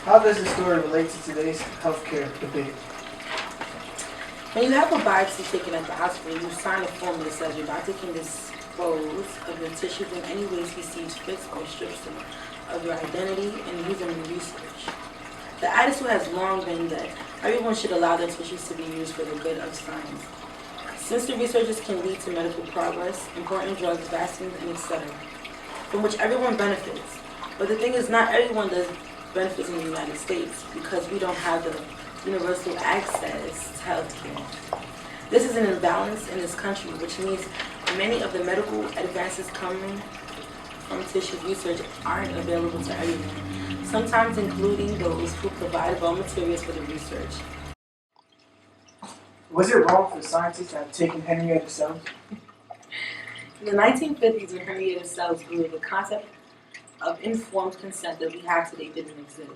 How does the story relate to today's healthcare debate? When you have a biopsy taken at the hospital, you sign a form that says your doctor can dispose of your tissues in any ways he sees fit or strips them of your identity and use them in research. The attitude has long been that everyone should allow their tissues to be used for the good of science. Since the researches can lead to medical progress, important drugs, vaccines, and etc., from which everyone benefits. But the thing is, not everyone does benefits in the United States because we don't have the universal access to health care. This is an imbalance in this country, which means many of the medical advances coming from tissue research aren't available to everyone, sometimes including those who provide raw materials for the research. Was it wrong for scientists to have taken Henrietta cells? In the 1950s, when Henrietta cells grew, the concept of informed consent that we have today didn't exist.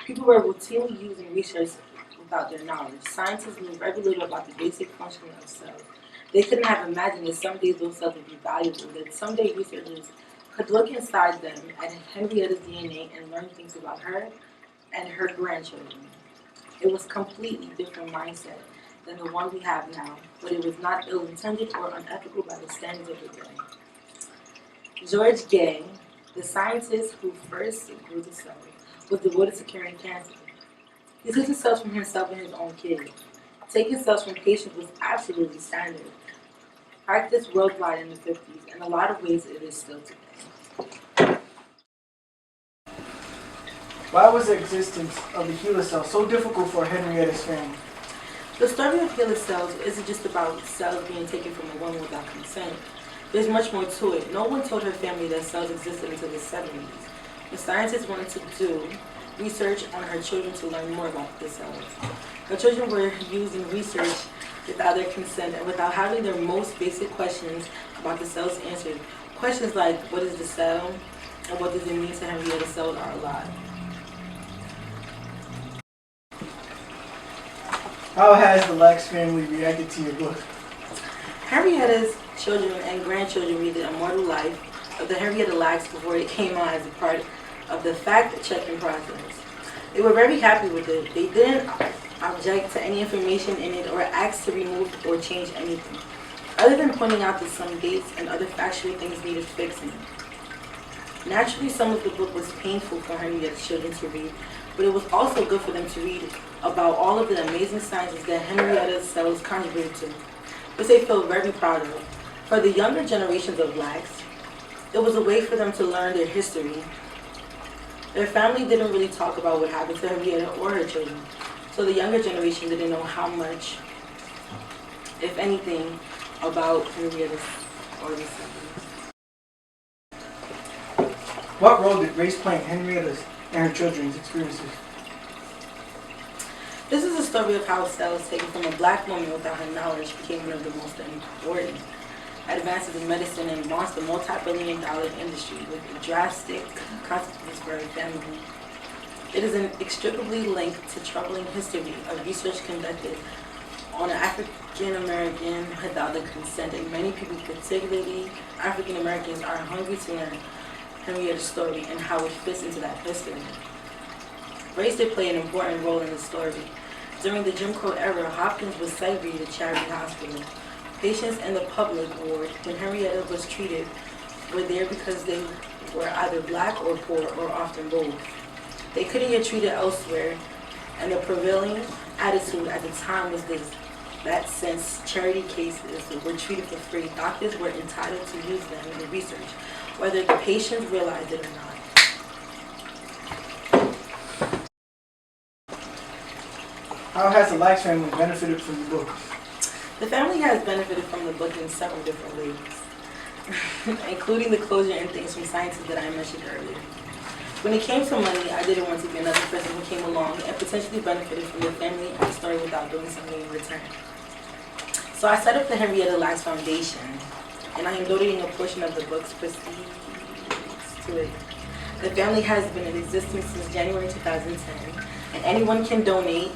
People were routinely using research without their knowledge. Scientists knew very little about the basic functioning of cells. They couldn't have imagined that someday those cells would be valuable, that someday researchers could look inside them at Henrietta's DNA and learn things about her and her grandchildren. It was a completely different mindset than the one we have now, but it was not ill-intended or unethical by the standards of the day. George Gay, the scientist who first grew the cells, was devoted to curing cancer. He took the cells from himself and his own kids. Taking cells from patients was absolutely standard, practiced worldwide in the 50s. In a lot of ways, it is still today. Why was the existence of the HeLa cell so difficult for Henrietta's family? The story of HeLa cells isn't just about cells being taken from a woman without consent. There's much more to it. No one told her family that cells existed until the 70s. The scientists wanted to do research on her children to learn more about the cells. Her children were used in research without their consent and without having their most basic questions about the cells answered. Questions like, what is the cell? And what does it mean to Henrietta cells are alive? How has the Lacks family reacted to your book? Henrietta's children and grandchildren read The Immortal Life of the Henrietta Lacks before it came out as a part of the fact-checking process. They were very happy with it. They didn't object to any information in it or ask to remove or change anything, other than pointing out that some dates and other factual things needed fixing. Naturally, some of the book was painful for Henrietta's children to read, but it was also good for them to read about all of the amazing sciences that Henrietta's cells contributed to, which they feel very proud of. For the younger generations of Blacks, it was a way for them to learn their history. Their family didn't really talk about what happened to Henrietta or her children, so the younger generation didn't know how much, if anything, about Henrietta or the siblings. What role did race play in Henrietta's and her children's experiences? This is a story of how cells taken from a Black woman without her knowledge became one of the most important advances in medicine and launched a multi-billion-dollar industry with drastic consequences for her family. It is inextricably linked to troubling history of research conducted on African American without the consent, and many people, particularly African Americans, are hungry to learn Henrietta's story and how it fits into that history. Race did play an important role in the story. During the Jim Crow era, Hopkins was segregated Charity Hospital. Patients in the public ward, when Henrietta was treated, were there because they were either Black or poor, or often both. They couldn't get treated elsewhere, and the prevailing attitude at the time was this: that since charity cases were treated for free, doctors were entitled to use them in research, whether the patients realized it or not. How has the Lacks family benefited from the book? The family has benefited from the book in several different ways, including the closure and things from scientists that I mentioned earlier. When it came to money, I didn't want to be another person who came along and potentially benefited from the family and the story without doing something in return. So I set up the Henrietta Lacks Foundation, and I am donating a portion of the book's proceeds to it. The family has been in existence since January 2010, and anyone can donate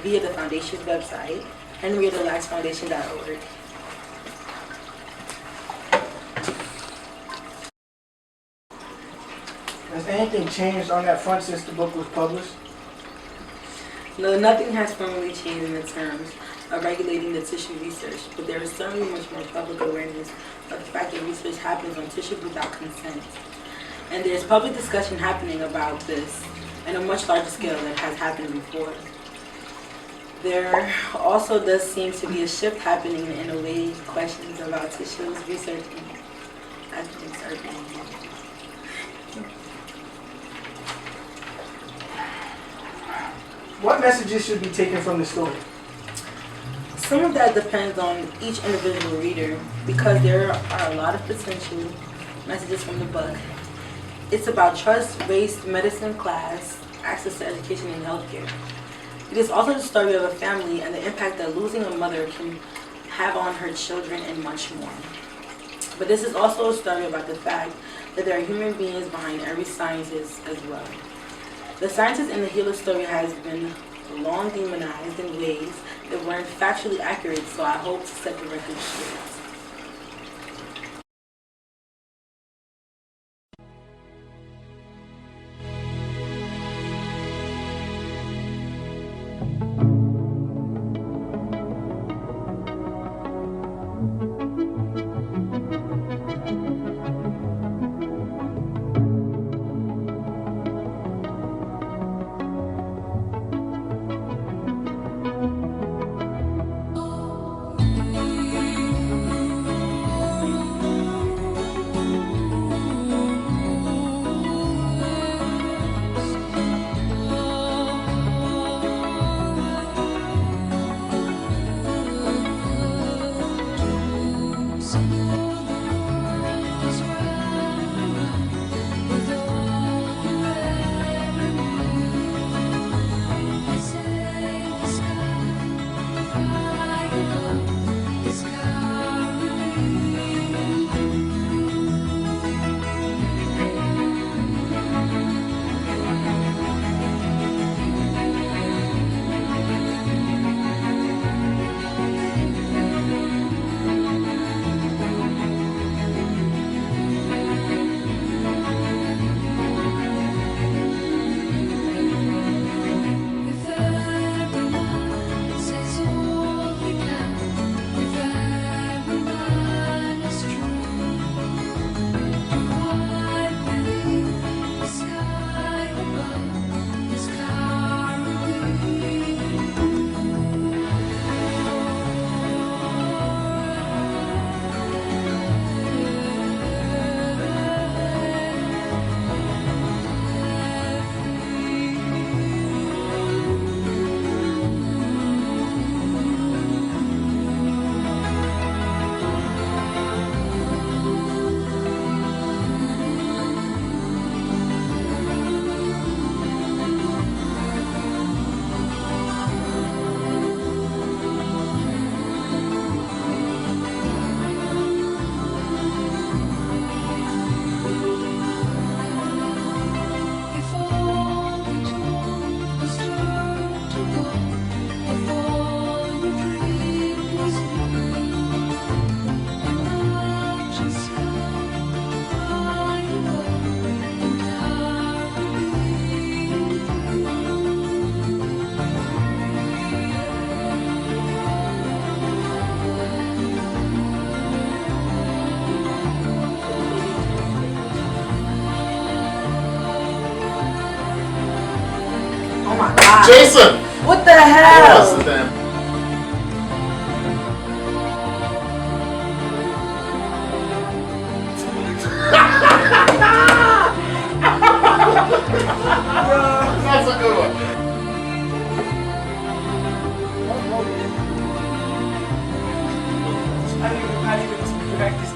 via the foundation's website, henriettalacksfoundation.org. Has anything changed on that front since the book was published? No, nothing has formally changed in the terms of regulating the tissue research, but there is certainly much more public awareness of the fact that research happens on tissue without consent. And there's public discussion happening about this on a much larger scale than has happened before. There also does seem to be a shift happening in the way questions about tissues research and academics are being handled. What messages should be taken from the story? Some of that depends on each individual reader because there are a lot of potential messages from the book. It's about trust, race, medicine, class, access to education, and healthcare. It is also the story of a family and the impact that losing a mother can have on her children and much more. But this is also a story about the fact that there are human beings behind every scientist as well. The scientist in the healer story has been long demonized in ways that weren't factually accurate, so I hope to set the record straight. Oh my God. Jason! What the hell? What's the damn? That's a good one. I didn't even practice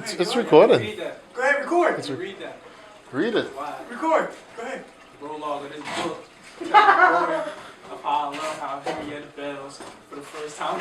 this. It's recorded. Read that. Go ahead, record. Read that. Read it. Wow. Record. Go ahead. Prologue of this book. Of how I love how Henrietta fails for the first time.